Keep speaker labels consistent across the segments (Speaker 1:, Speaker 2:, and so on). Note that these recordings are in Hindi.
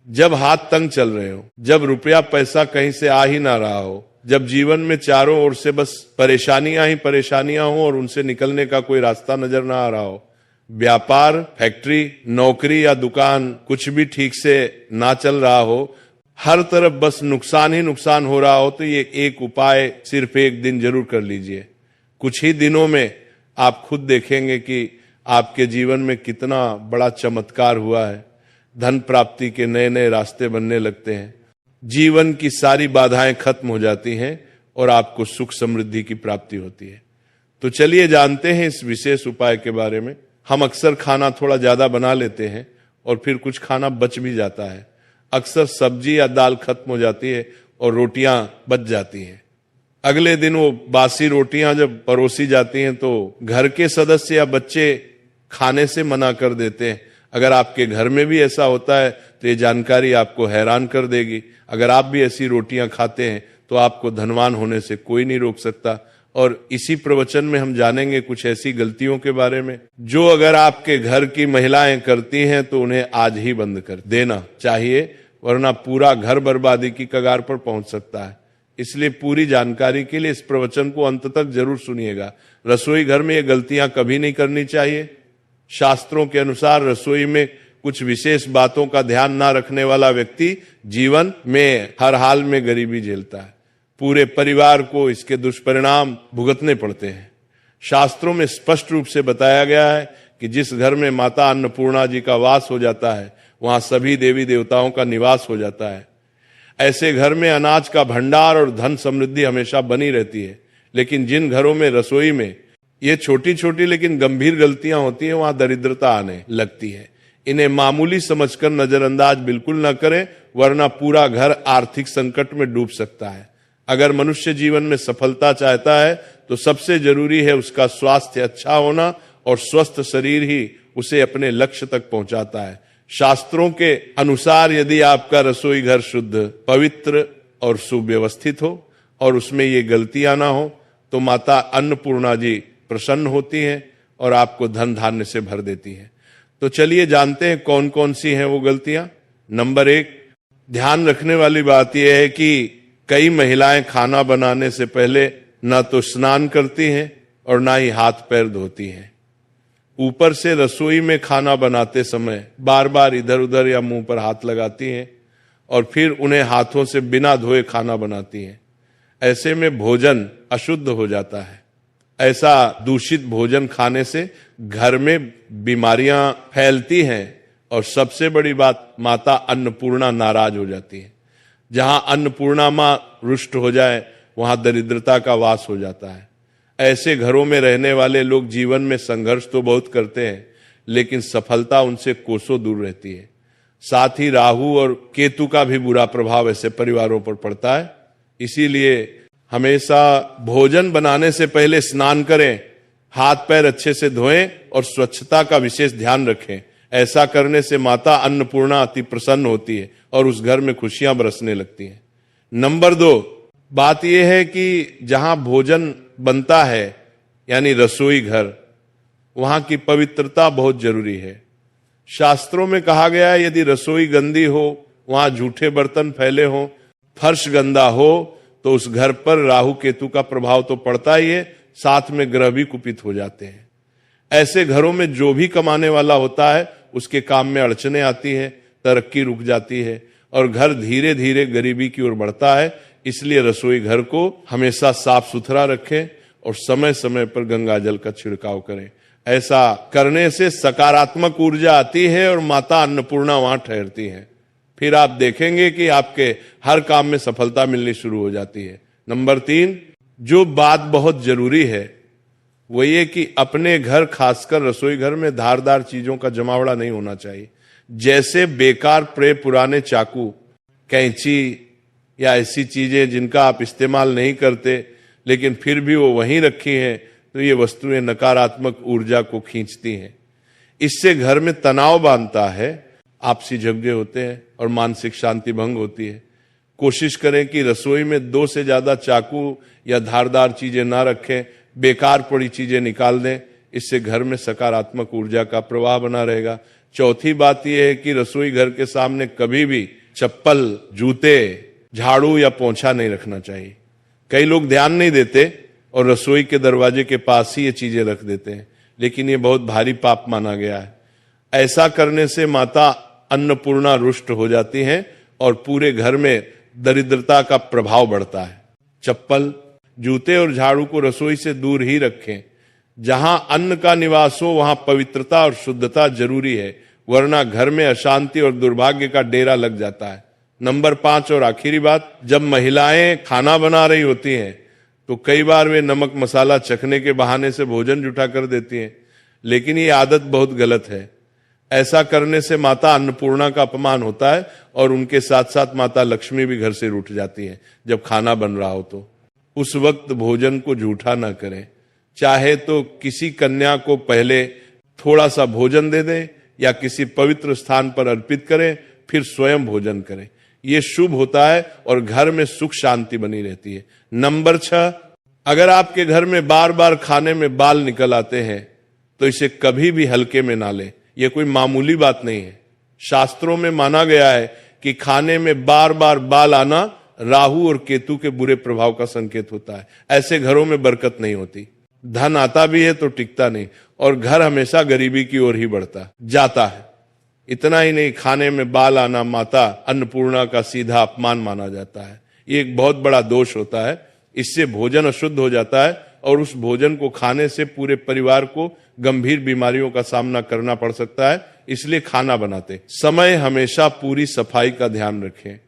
Speaker 1: जब हाथ तंग चल रहे हो, जब रुपया पैसा कहीं से आ ही ना रहा हो, जब जीवन में चारों ओर से बस परेशानियां ही परेशानियां हो और उनसे निकलने का कोई रास्ता नजर ना आ रहा हो, व्यापार, फैक्ट्री, नौकरी या दुकान कुछ भी ठीक से ना चल रहा हो, हर तरफ बस नुकसान ही नुकसान हो रहा हो, तो ये एक उपाय सिर्फ एक दिन जरूर कर लीजिए। कुछ ही दिनों में आप खुद देखेंगे कि आपके जीवन में कितना बड़ा चमत्कार हुआ है। धन प्राप्ति के नए नए रास्ते बनने लगते हैं, जीवन की सारी बाधाएं खत्म हो जाती हैं और आपको सुख समृद्धि की प्राप्ति होती है। तो चलिए जानते हैं इस विशेष उपाय के बारे में। हम अक्सर खाना थोड़ा ज्यादा बना लेते हैं और फिर कुछ खाना बच भी जाता है। अक्सर सब्जी या दाल खत्म हो जाती है और रोटियां बच जाती हैं। अगले दिन वो बासी रोटियां जब परोसी जाती हैं तो घर के सदस्य या बच्चे खाने से मना कर देते हैं। अगर आपके घर में भी ऐसा होता है तो ये जानकारी आपको हैरान कर देगी। अगर आप भी ऐसी रोटियां खाते हैं तो आपको धनवान होने से कोई नहीं रोक सकता। और इसी प्रवचन में हम जानेंगे कुछ ऐसी गलतियों के बारे में जो अगर आपके घर की महिलाएं करती हैं तो उन्हें आज ही बंद कर देना चाहिए, वरना पूरा घर बर्बादी की कगार पर पहुंच सकता है। इसलिए पूरी जानकारी के लिए इस प्रवचन को अंत तक जरूर सुनिएगा। रसोई घर में ये गलतियां कभी नहीं करनी चाहिए। शास्त्रों के अनुसार रसोई में कुछ विशेष बातों का ध्यान ना रखने वाला व्यक्ति जीवन में हर हाल में गरीबी झेलता है। पूरे परिवार को इसके दुष्परिणाम भुगतने पड़ते हैं। शास्त्रों में स्पष्ट रूप से बताया गया है कि जिस घर में माता अन्नपूर्णा जी का वास हो जाता है वहां सभी देवी देवताओं का निवास हो जाता है। ऐसे घर में अनाज का भंडार और धन समृद्धि हमेशा बनी रहती है। लेकिन जिन घरों में रसोई में ये छोटी छोटी लेकिन गंभीर गलतियां होती हैं वहां दरिद्रता आने लगती है। इन्हें मामूली समझकर नजरअंदाज बिल्कुल न करें, वरना पूरा घर आर्थिक संकट में डूब सकता है। अगर मनुष्य जीवन में सफलता चाहता है तो सबसे जरूरी है उसका स्वास्थ्य अच्छा होना, और स्वस्थ शरीर ही उसे अपने लक्ष्य तक पहुंचाता है। शास्त्रों के अनुसार यदि आपका रसोई घर शुद्ध, पवित्र और सुव्यवस्थित हो और उसमें ये गलतियां ना हो तो माता अन्नपूर्णा जी प्रसन्न होती हैं और आपको धन धान्य से भर देती हैं। तो चलिए जानते हैं कौन कौन सी हैं वो गलतियां। नंबर 1, ध्यान रखने वाली बात यह है कि कई महिलाएं खाना बनाने से पहले ना तो स्नान करती हैं और ना ही हाथ पैर धोती हैं। ऊपर से रसोई में खाना बनाते समय बार बार इधर उधर या मुंह पर हाथ लगाती हैं और फिर उन्हें हाथों से बिना धोए खाना बनाती हैं। ऐसे में भोजन अशुद्ध हो जाता है। ऐसा दूषित भोजन खाने से घर में बीमारियां फैलती हैं और सबसे बड़ी बात, माता अन्नपूर्णा नाराज हो जाती है। जहां अन्नपूर्णा मां रुष्ट हो जाए वहां दरिद्रता का वास हो जाता है। ऐसे घरों में रहने वाले लोग जीवन में संघर्ष तो बहुत करते हैं लेकिन सफलता उनसे कोसों दूर रहती है। साथ ही राहु और केतु का भी बुरा प्रभाव ऐसे परिवारों पर पड़ता है। इसीलिए हमेशा भोजन बनाने से पहले स्नान करें, हाथ पैर अच्छे से धोएं और स्वच्छता का विशेष ध्यान रखें। ऐसा करने से माता अन्नपूर्णा अति प्रसन्न होती है और उस घर में खुशियां बरसने लगती हैं। नंबर 2, बात यह है कि जहां भोजन बनता है यानी रसोई घर, वहां की पवित्रता बहुत जरूरी है। शास्त्रों में कहा गया है यदि रसोई गंदी हो, वहां झूठे बर्तन फैले हो, फर्श गंदा हो तो उस घर पर राहु केतु का प्रभाव तो पड़ता ही है, साथ में ग्रह भी कुपित हो जाते हैं। ऐसे घरों में जो भी कमाने वाला होता है उसके काम में अड़चने आती है, तरक्की रुक जाती है और घर धीरे धीरे गरीबी की ओर बढ़ता है। इसलिए रसोई घर को हमेशा साफ सुथरा रखें और समय समय पर गंगा जल का छिड़काव करें। ऐसा करने से सकारात्मक ऊर्जा आती है और माता अन्नपूर्णा वहां ठहरती है। फिर आप देखेंगे कि आपके हर काम में सफलता मिलनी शुरू हो जाती है। नंबर 3, जो बात बहुत जरूरी है वो ये कि अपने घर, खासकर रसोई घर में धारदार चीजों का जमावड़ा नहीं होना चाहिए। जैसे बेकार पुराने चाकू, कैंची या ऐसी चीजें जिनका आप इस्तेमाल नहीं करते लेकिन फिर भी वो वहीं रखी हैं, तो ये वस्तुएं नकारात्मक ऊर्जा को खींचती हैं। इससे घर में तनाव बांधता है, आपसी झगड़े होते हैं और मानसिक शांति भंग होती है। कोशिश करें कि रसोई में 2 से ज्यादा चाकू या धारदार चीजें ना रखें, बेकार पड़ी चीजें निकाल दें। इससे घर में सकारात्मक ऊर्जा का प्रवाह बना रहेगा। चौथी बात यह है कि रसोई घर के सामने कभी भी चप्पल, जूते, झाड़ू या पोंछा नहीं रखना चाहिए। कई लोग ध्यान नहीं देते और रसोई के दरवाजे के पास ही ये चीजें रख देते हैं, लेकिन ये बहुत भारी पाप माना गया है। ऐसा करने से माता अन्नपूर्णा रुष्ट हो जाती हैं और पूरे घर में दरिद्रता का प्रभाव बढ़ता है। चप्पल, जूते और झाड़ू को रसोई से दूर ही रखें। जहां अन्न का निवास हो वहां पवित्रता और शुद्धता जरूरी है, वरना घर में अशांति और दुर्भाग्य का डेरा लग जाता है। नंबर 5 और आखिरी बात, जब महिलाएं खाना बना रही होती हैं तो कई बार वे नमक मसाला चखने के बहाने से भोजन जुटा कर देती हैं, लेकिन ये आदत बहुत गलत है। ऐसा करने से माता अन्नपूर्णा का अपमान होता है और उनके साथ साथ माता लक्ष्मी भी घर से रूठ जाती हैं। जब खाना बन रहा हो तो उस वक्त भोजन को जूठा ना करें। चाहे तो किसी कन्या को पहले थोड़ा सा भोजन दे दें या किसी पवित्र स्थान पर अर्पित करें, फिर स्वयं भोजन करें। ये शुभ होता है और घर में सुख शांति बनी रहती है। नंबर 6, अगर आपके घर में बार बार खाने में बाल निकल आते हैं तो इसे कभी भी हल्के में ना लें। यह कोई मामूली बात नहीं है। शास्त्रों में माना गया है कि खाने में बार बार बाल आना राहु और केतु के बुरे प्रभाव का संकेत होता है। ऐसे घरों में बरकत नहीं होती, धन आता भी है तो टिकता नहीं और घर हमेशा गरीबी की ओर ही बढ़ता जाता है। इतना ही नहीं, खाने में बाल आना माता अन्नपूर्णा का सीधा अपमान माना जाता है। ये एक बहुत बड़ा दोष होता है। इससे भोजन अशुद्ध हो जाता है और उस भोजन को खाने से पूरे परिवार को गंभीर बीमारियों का सामना करना पड़ सकता है। इसलिए खाना बनाते समय हमेशा पूरी सफाई का ध्यान रखें।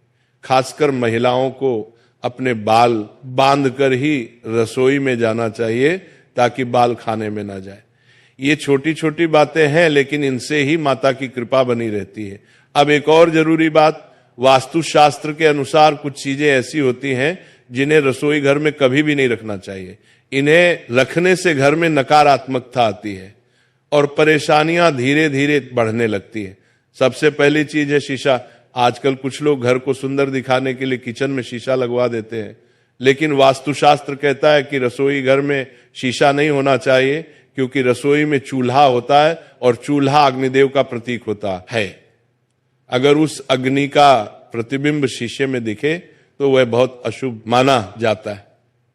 Speaker 1: खासकर महिलाओं को अपने बाल बांधकर ही रसोई में जाना चाहिए ताकि बाल खाने में ना जाए। ये छोटी छोटी बातें हैं, लेकिन इनसे ही माता की कृपा बनी रहती है। अब एक और जरूरी बात, वास्तुशास्त्र के अनुसार कुछ चीजें ऐसी होती हैं जिन्हें रसोई घर में कभी भी नहीं रखना चाहिए। इन्हें रखने से घर में नकारात्मकता आती है और परेशानियां धीरे धीरे बढ़ने लगती है। सबसे पहली चीज है शीशा। आजकल कुछ लोग घर को सुंदर दिखाने के लिए किचन में शीशा लगवा देते हैं, लेकिन वास्तुशास्त्र कहता है कि रसोई घर में शीशा नहीं होना चाहिए, क्योंकि रसोई में चूल्हा होता है और चूल्हा अग्निदेव का प्रतीक होता है। अगर उस अग्नि का प्रतिबिंब शीशे में दिखे तो वह बहुत अशुभ माना जाता है।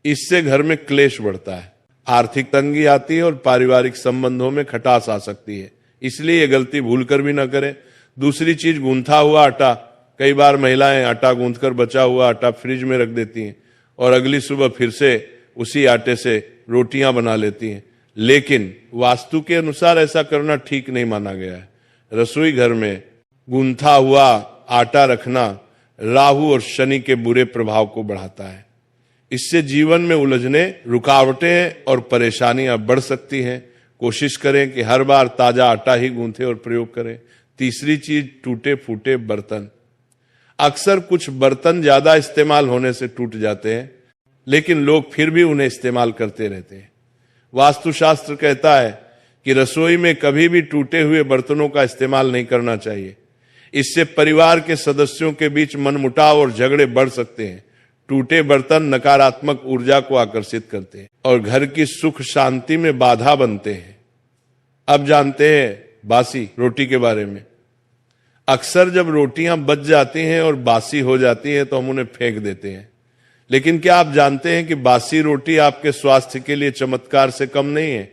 Speaker 1: इससे घर में क्लेश बढ़ता है, आर्थिक तंगी आती है और पारिवारिक संबंधों में खटास आ सकती है। इसलिए ये गलती भूल कर भी ना करें। दूसरी चीज, गूंथा हुआ आटा। कई बार महिलाएं आटा गूंथकर बचा हुआ आटा फ्रिज में रख देती हैं और अगली सुबह फिर से उसी आटे से रोटियां बना लेती हैं, लेकिन वास्तु के अनुसार ऐसा करना ठीक नहीं माना गया है। रसोई घर में गूंथा हुआ आटा रखना राहु और शनि के बुरे प्रभाव को बढ़ाता है। इससे जीवन में उलझने, रुकावटें और परेशानियां बढ़ सकती हैं। कोशिश करें कि हर बार ताजा आटा ही गूंथे और प्रयोग करें। तीसरी चीज, टूटे फूटे बर्तन। अक्सर कुछ बर्तन ज्यादा इस्तेमाल होने से टूट जाते हैं, लेकिन लोग फिर भी उन्हें इस्तेमाल करते रहते हैं। वास्तुशास्त्र कहता है कि रसोई में कभी भी टूटे हुए बर्तनों का इस्तेमाल नहीं करना चाहिए। इससे परिवार के सदस्यों के बीच मनमुटाव और झगड़े बढ़ सकते हैं। टूटे बर्तन नकारात्मक ऊर्जा को आकर्षित करते हैं और घर की सुख शांति में बाधा बनते हैं। अब जानते हैं बासी रोटी के बारे में। अक्सर जब रोटियां बच जाती हैं और बासी हो जाती हैं तो हम उन्हें फेंक देते हैं, लेकिन क्या आप जानते हैं कि बासी रोटी आपके स्वास्थ्य के लिए चमत्कार से कम नहीं है।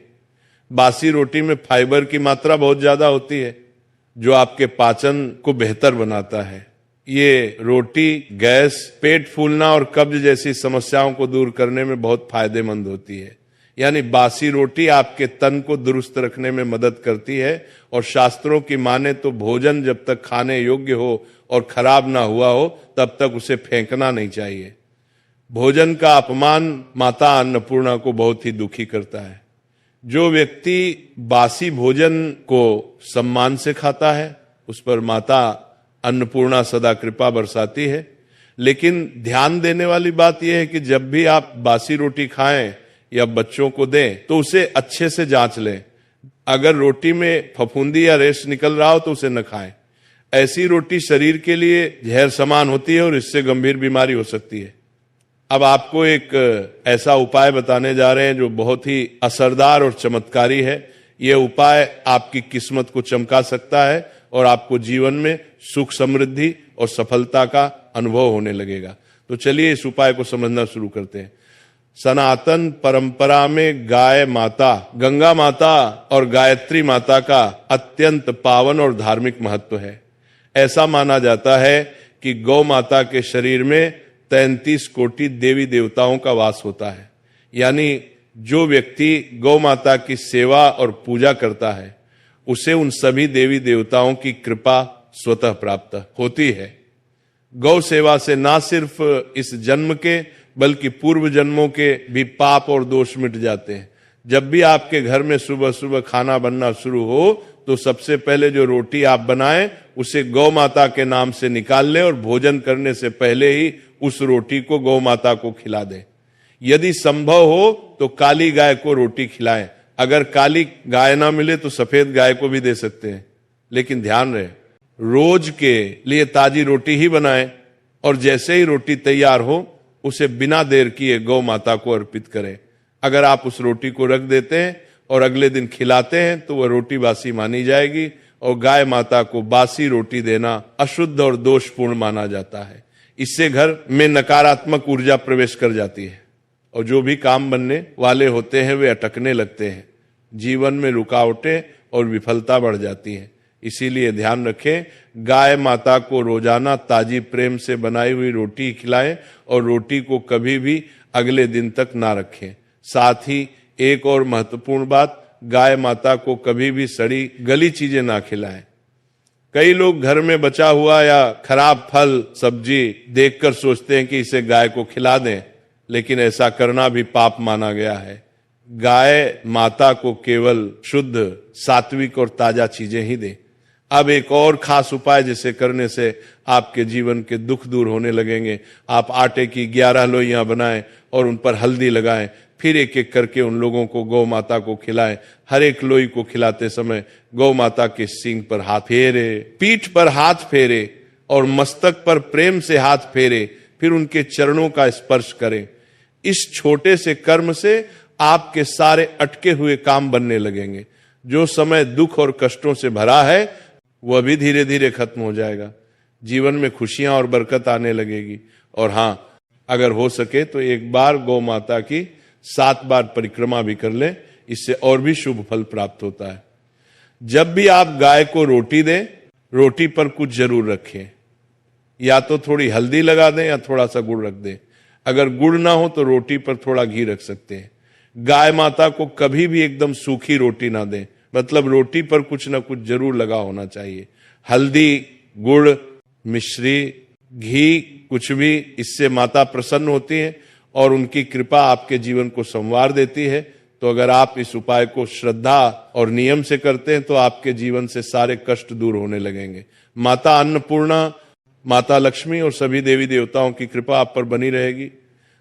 Speaker 1: बासी रोटी में फाइबर की मात्रा बहुत ज्यादा होती है, जो आपके पाचन को बेहतर बनाता है। ये रोटी गैस, पेट फूलना और कब्ज जैसी समस्याओं को दूर करने में बहुत फायदेमंद होती है। यानी बासी रोटी आपके तन को दुरुस्त रखने में मदद करती है और शास्त्रों की माने तो भोजन जब तक खाने योग्य हो और खराब ना हुआ हो तब तक उसे फेंकना नहीं चाहिए। भोजन का अपमान माता अन्नपूर्णा को बहुत ही दुखी करता है। जो व्यक्ति बासी भोजन को सम्मान से खाता है उस पर माता अन्नपूर्णा सदा कृपा बरसाती है। लेकिन ध्यान देने वाली बात यह है कि जब भी आप बासी रोटी खाएं या बच्चों को दें तो उसे अच्छे से जांच लें। अगर रोटी में फफूंदी या रेश निकल रहा हो तो उसे न खाएं। ऐसी रोटी शरीर के लिए जहर समान होती है और इससे गंभीर बीमारी हो सकती है। अब आपको एक ऐसा उपाय बताने जा रहे हैं जो बहुत ही असरदार और चमत्कारी है। यह उपाय आपकी किस्मत को चमका सकता है और आपको जीवन में सुख, समृद्धि और सफलता का अनुभव होने लगेगा। तो चलिए इस उपाय को समझना शुरू करते हैं। सनातन परंपरा में गाय माता, गंगा माता और गायत्री माता का अत्यंत पावन और धार्मिक महत्व है। ऐसा माना जाता है कि गौ माता के शरीर में 33 कोटि देवी देवताओं का वास होता है। यानी जो व्यक्ति गौ माता की सेवा और पूजा करता है उसे उन सभी देवी देवताओं की कृपा स्वतः प्राप्त होती है। गौ सेवा से ना सिर्फ इस जन्म के बल्कि पूर्व जन्मों के भी पाप और दोष मिट जाते हैं। जब भी आपके घर में सुबह सुबह खाना बनना शुरू हो तो सबसे पहले जो रोटी आप बनाएं उसे गौ माता के नाम से निकाल लें और भोजन करने से पहले ही उस रोटी को गौ माता को खिला दें। यदि संभव हो तो काली गाय को रोटी खिलाएं। अगर काली गाय ना मिले तो सफेद गाय को भी दे सकते हैं, लेकिन ध्यान रहे रोज के लिए ताजी रोटी ही बनाएं और जैसे ही रोटी तैयार हो उसे बिना देर किए गौ माता को अर्पित करें। अगर आप उस रोटी को रख देते हैं और अगले दिन खिलाते हैं तो वह रोटी बासी मानी जाएगी और गाय माता को बासी रोटी देना अशुद्ध और दोषपूर्ण माना जाता है। इससे घर में नकारात्मक ऊर्जा प्रवेश कर जाती है और जो भी काम बनने वाले होते हैं वे अटकने लगते हैं। जीवन में रुकावटें और विफलता बढ़ जाती हैं। इसीलिए ध्यान रखें, गाय माता को रोजाना ताजी प्रेम से बनाई हुई रोटी खिलाएं और रोटी को कभी भी अगले दिन तक ना रखें। साथ ही एक और महत्वपूर्ण बात, गाय माता को कभी भी सड़ी गली चीजें ना खिलाएं। कई लोग घर में बचा हुआ या खराब फल सब्जी देखकर सोचते हैं कि इसे गाय को खिला दें, लेकिन ऐसा करना भी पाप माना गया है। गाय माता को केवल शुद्ध, सात्विक और ताजा चीजें ही दें। अब एक और खास उपाय जिसे करने से आपके जीवन के दुख दूर होने लगेंगे। आप आटे की 11 लोइयां बनाएं और उन पर हल्दी लगाएं, फिर एक एक करके उन लोगों को गौ माता को खिलाएं। हर एक लोई को खिलाते समय गौ माता के सींग पर हाथ फेरे, पीठ पर हाथ फेरे और मस्तक पर प्रेम से हाथ फेरे, फिर उनके चरणों का स्पर्श करें। इस छोटे से कर्म से आपके सारे अटके हुए काम बनने लगेंगे। जो समय दुख और कष्टों से भरा है वह भी धीरे धीरे खत्म हो जाएगा। जीवन में खुशियां और बरकत आने लगेगी। और हाँ, अगर हो सके तो एक बार गौ माता की 7 बार परिक्रमा भी कर लें, इससे और भी शुभ फल प्राप्त होता है। जब भी आप गाय को रोटी दें, रोटी पर कुछ जरूर रखें। या तो थोड़ी हल्दी लगा दें या थोड़ा सा गुड़ रख दें। अगर गुड़ ना हो तो रोटी पर थोड़ा घी रख सकते हैं। गाय माता को कभी भी एकदम सूखी रोटी ना दें, मतलब रोटी पर कुछ ना कुछ जरूर लगा होना चाहिए। हल्दी, गुड़, मिश्री, घी, कुछ भी, इससे माता प्रसन्न होती है और उनकी कृपा आपके जीवन को संवार देती है। तो अगर आप इस उपाय को श्रद्धा और नियम से करते हैं तो आपके जीवन से सारे कष्ट दूर होने लगेंगे। माता अन्नपूर्णा, माता लक्ष्मी और सभी देवी देवताओं की कृपा आप पर बनी रहेगी।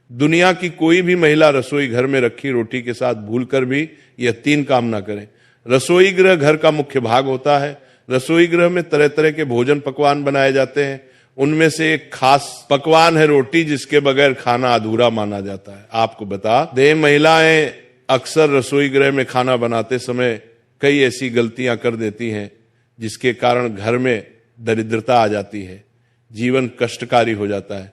Speaker 1: दुनिया की कोई भी महिला रसोई घर में रखी रोटी के साथ भूलकर भी यह 3 काम ना करें। रसोई गृह घर का मुख्य भाग होता है। रसोई गृह में तरह तरह के भोजन पकवान बनाए जाते हैं। उनमें से एक खास पकवान है रोटी, जिसके बगैर खाना अधूरा माना जाता है। आपको बता दें, महिलाएं अक्सर रसोई गृह में खाना बनाते समय कई ऐसी गलतियां कर देती हैं जिसके कारण घर में दरिद्रता आ जाती है, जीवन कष्टकारी हो जाता है।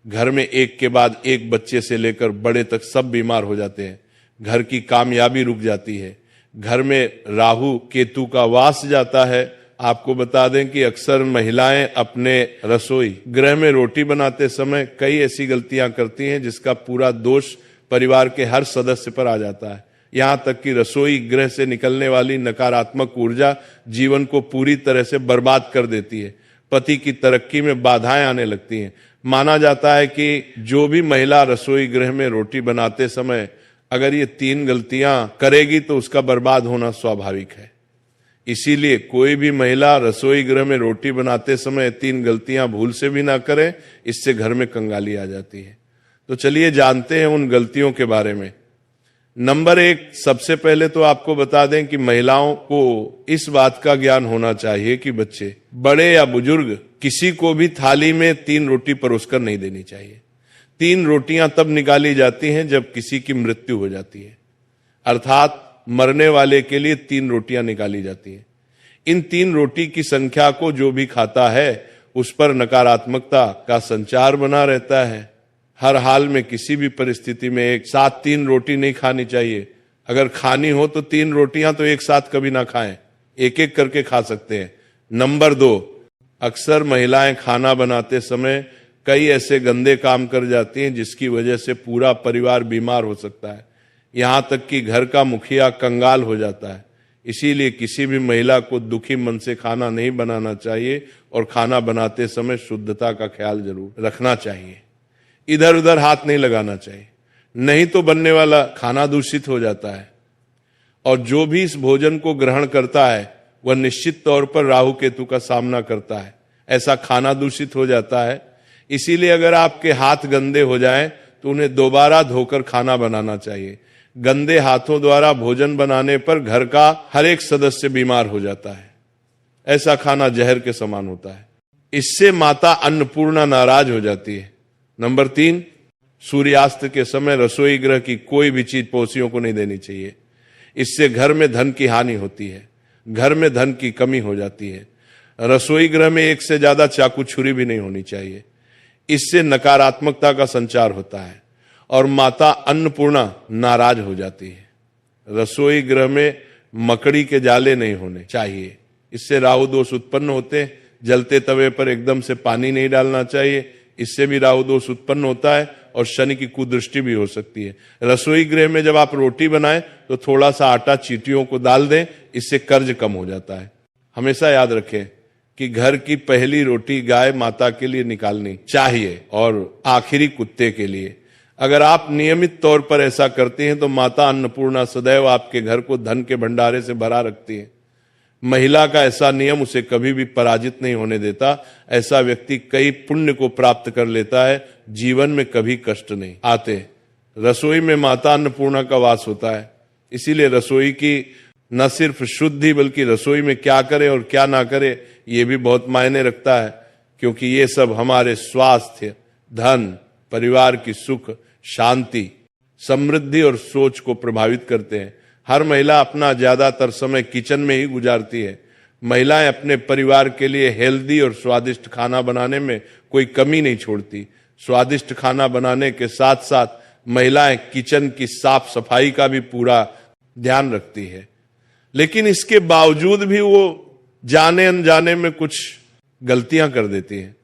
Speaker 1: घर में एक के बाद एक बच्चे से लेकर बड़े तक सब बीमार हो जाते हैं। घर की कामयाबी रुक जाती है। घर में राहु केतु का वास जाता है। आपको बता दें कि अक्सर महिलाएं अपने रसोई गृह में रोटी बनाते समय कई ऐसी गलतियां करती हैं जिसका पूरा दोष परिवार के हर सदस्य पर आ जाता है। यहां तक कि रसोई गृह से निकलने वाली नकारात्मक ऊर्जा जीवन को पूरी तरह से बर्बाद कर देती है। पति की तरक्की में बाधाएं आने लगती हैं। माना जाता है कि जो भी महिला रसोई गृह में रोटी बनाते समय अगर ये 3 गलतियां करेगी तो उसका बर्बाद होना स्वाभाविक है। इसीलिए कोई भी महिला रसोई गृह में रोटी बनाते समय 3 गलतियां भूल से भी ना करे, इससे घर में कंगाली आ जाती है। तो चलिए जानते हैं उन गलतियों के बारे में। नंबर 1, सबसे पहले तो आपको बता दें कि महिलाओं को इस बात का ज्ञान होना चाहिए कि बच्चे, बड़े या बुजुर्ग, किसी को भी थाली में 3 रोटी परोसकर नहीं देनी चाहिए। 3 रोटियां तब निकाली जाती हैं जब किसी की मृत्यु हो जाती है, अर्थात मरने वाले के लिए 3 रोटियां निकाली जाती हैं। इन 3 रोटी की संख्या को जो भी खाता है उस पर नकारात्मकता का संचार बना रहता है। हर हाल में किसी भी परिस्थिति में एक साथ 3 रोटी नहीं खानी चाहिए। अगर खानी हो तो 3 रोटियां तो एक साथ कभी ना खाएं, एक एक करके खा सकते हैं। नंबर 2, अक्सर महिलाएं खाना बनाते समय कई ऐसे गंदे काम कर जाती हैं जिसकी वजह से पूरा परिवार बीमार हो सकता है, यहां तक कि घर का मुखिया कंगाल हो जाता है। इसीलिए किसी भी महिला को दुखी मन से खाना नहीं बनाना चाहिए और खाना बनाते समय शुद्धता का ख्याल जरूर रखना चाहिए। इधर उधर हाथ नहीं लगाना चाहिए, नहीं तो बनने वाला खाना दूषित हो जाता है और जो भी इस भोजन को ग्रहण करता है वह निश्चित तौर पर राहु केतु का सामना करता है। ऐसा खाना दूषित हो जाता है। इसीलिए अगर आपके हाथ गंदे हो जाएं तो उन्हें दोबारा धोकर खाना बनाना चाहिए। गंदे हाथों द्वारा भोजन बनाने पर घर का हर एक सदस्य बीमार हो जाता है। ऐसा खाना जहर के समान होता है। इससे माता अन्नपूर्णा नाराज हो जाती है। नंबर 3, सूर्यास्त के समय रसोई गृह की कोई भी चीज पड़ोसियों को नहीं देनी चाहिए। इससे घर में धन की हानि होती है, घर में धन की कमी हो जाती है। रसोई गृह में एक से ज्यादा चाकू छुरी भी नहीं होनी चाहिए। इससे नकारात्मकता का संचार होता है और माता अन्नपूर्णा नाराज हो जाती है। रसोई गृह में मकड़ी के जाले नहीं होने चाहिए, इससे राहु दोष उत्पन्न होते हैं। जलते तवे पर एकदम से पानी नहीं डालना चाहिए, इससे भी राहु दोष उत्पन्न होता है और शनि की कुदृष्टि भी हो सकती है। रसोई गृह में जब आप रोटी बनाएं तो थोड़ा सा आटा चींटियों को डाल दें, इससे कर्ज कम हो जाता है। हमेशा याद रखें कि घर की पहली रोटी गाय माता के लिए निकालनी चाहिए और आखिरी कुत्ते के लिए। अगर आप नियमित तौर पर ऐसा करते हैं तो माता अन्नपूर्णा सदैव आपके घर को धन के भंडारे से भरा रखती है। महिला का ऐसा नियम उसे कभी भी पराजित नहीं होने देता। ऐसा व्यक्ति कई पुण्य को प्राप्त कर लेता है, जीवन में कभी कष्ट नहीं आते। रसोई में माता अन्नपूर्णा का वास होता है, इसीलिए रसोई की न सिर्फ शुद्धि बल्कि रसोई में क्या करे और क्या ना करे ये भी बहुत मायने रखता है, क्योंकि ये सब हमारे स्वास्थ्य, धन, परिवार की सुख, शांति, समृद्धि और सोच को प्रभावित करते हैं। हर महिला अपना ज्यादातर समय किचन में ही गुजारती है। महिलाएं अपने परिवार के लिए हेल्दी और स्वादिष्ट खाना बनाने में कोई कमी नहीं छोड़ती। स्वादिष्ट खाना बनाने के साथ साथ महिलाएं किचन की साफ सफाई का भी पूरा ध्यान रखती है, लेकिन इसके बावजूद भी वो जाने अनजाने में कुछ गलतियां कर देती है।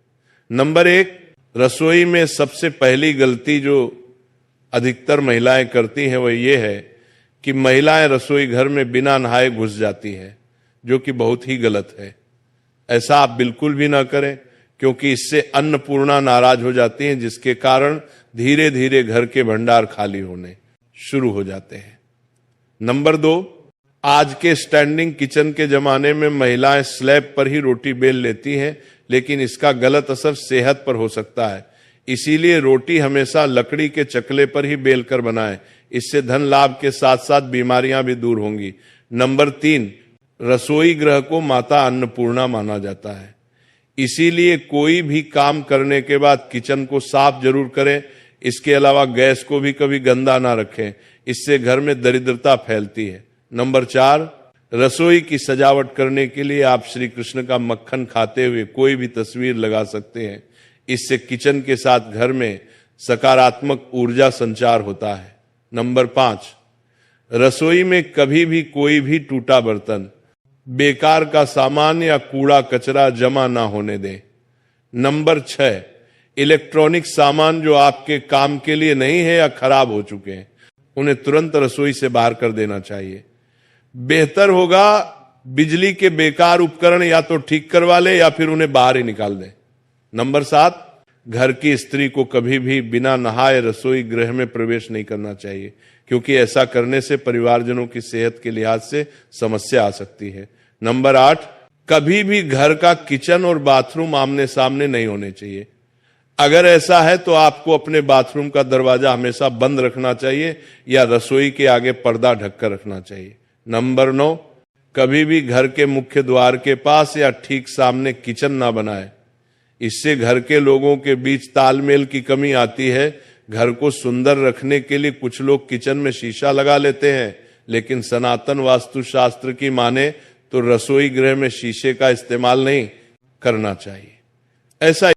Speaker 1: नंबर 1, रसोई में सबसे पहली गलती जो अधिकतर महिलाएं करती हैं वह ये है कि महिलाएं रसोई घर में बिना नहाए घुस जाती है, जो कि बहुत ही गलत है। ऐसा आप बिल्कुल भी ना करें, क्योंकि इससे अन्नपूर्णा नाराज हो जाती हैं, जिसके कारण धीरे धीरे घर के भंडार खाली होने शुरू हो जाते हैं। नंबर 2, आज के स्टैंडिंग किचन के जमाने में महिलाएं स्लैब पर ही रोटी बेल लेती हैं, लेकिन इसका गलत असर सेहत पर हो सकता है। इसीलिए रोटी हमेशा लकड़ी के चकले पर ही बेल कर बनाएं, इससे धन लाभ के साथ साथ बीमारियां भी दूर होंगी। नंबर 3, रसोई गृह को माता अन्नपूर्णा माना जाता है, इसीलिए कोई भी काम करने के बाद किचन को साफ जरूर करें। इसके अलावा गैस को भी कभी गंदा ना रखें, इससे घर में दरिद्रता फैलती है। नंबर 4, रसोई की सजावट करने के लिए आप श्री कृष्ण का मक्खन खाते हुए कोई भी तस्वीर लगा सकते हैं। इससे किचन के साथ घर में सकारात्मक ऊर्जा संचार होता है। नंबर 5, रसोई में कभी भी कोई भी टूटा बर्तन, बेकार का सामान या कूड़ा कचरा जमा ना होने दें। नंबर 6, इलेक्ट्रॉनिक सामान जो आपके काम के लिए नहीं है या खराब हो चुके हैं उन्हें तुरंत रसोई से बाहर कर देना चाहिए। बेहतर होगा बिजली के बेकार उपकरण या तो ठीक करवा ले या फिर उन्हें बाहर ही निकाल दें। नंबर 7, घर की स्त्री को कभी भी बिना नहाए रसोई गृह में प्रवेश नहीं करना चाहिए, क्योंकि ऐसा करने से परिवारजनों की सेहत के लिहाज से समस्या आ सकती है। नंबर 8, कभी भी घर का किचन और बाथरूम आमने सामने नहीं होने चाहिए। अगर ऐसा है तो आपको अपने बाथरूम का दरवाजा हमेशा बंद रखना चाहिए या रसोई के आगे पर्दा ढककर रखना चाहिए। नंबर 9, कभी भी घर के मुख्य द्वार के पास या ठीक सामने किचन ना बनाए, इससे घर के लोगों के बीच तालमेल की कमी आती है। घर को सुंदर रखने के लिए कुछ लोग किचन में शीशा लगा लेते हैं, लेकिन सनातन वास्तुशास्त्र की माने तो रसोई गृह में शीशे का इस्तेमाल नहीं करना चाहिए। ऐसा